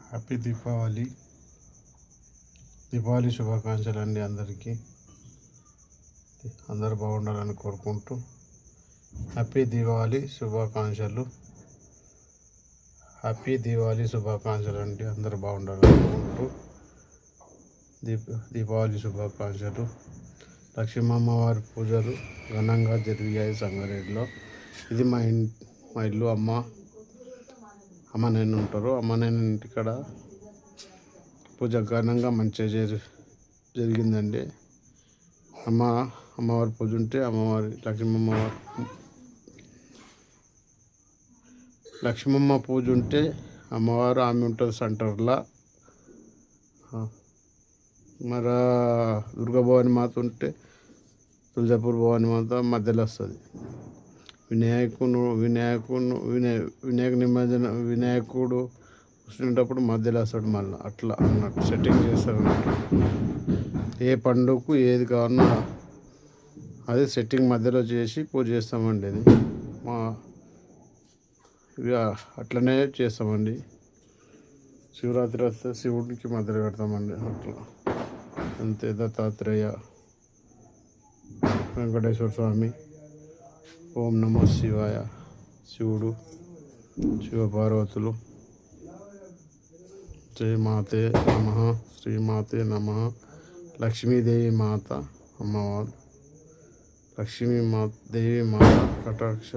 Happy Deepavali. Deepavali శుభాకాంక్షలు అండి అందరికీ. అందరూ బాగుండాలని కోరుకుంటూ హ్యాపీ దీపావళి శుభాకాంక్షలు. హ్యాపీ దీపావళి శుభాకాంక్షలు అండి. అందరూ బాగుండాలని కోరుకుంటూ దీపావళి శుభాకాంక్షలు. లక్ష్మీమ్మవారి పూజలు ఘనంగా జరిగాయి సంగారెడ్డిలో. ఇది మా ఇల్లు. అమ్మ నేను ఉంటారు. అమ్మ నేను ఇంటికాడ పూజ ఘనంగా మంచిగా జరిగిందండి. అమ్మవారి పూజ ఉంటే లక్ష్మమ్మ పూజ ఉంటే అమ్మవారు ఆమె ఉంటుంది సెంటర్లో. మరి దుర్గాభవాని మాత ఉంటే తులజాపూర్ భవాని మాత మధ్యలో వస్తుంది. వినాయకుడు కూర్చునేటప్పుడు మధ్యలో వస్తాడు. మళ్ళీ అట్లా అన్నట్టు సెట్టింగ్ చేస్తారు అన్నట్టు. ఏ పండుగకు ఏది కావాలన్నా అదే సెట్టింగ్ మధ్యలో చేసి పూజ చేస్తామండి. అది ఇక అట్లనే చేస్తామండి. శివరాత్రి వస్తే శివుడికి మధ్యలో పెడతామండి. అట్లా అంతే. దత్తాత్రేయ, వెంకటేశ్వర స్వామి, ఓం నమో శివాయ, శివుడు, శివపార్వతులు, జయ మాతే నమ, శ్రీమాతే నమ, లక్ష్మీదేవి మాత అమ్మవారు, దేవి మాత కటాక్ష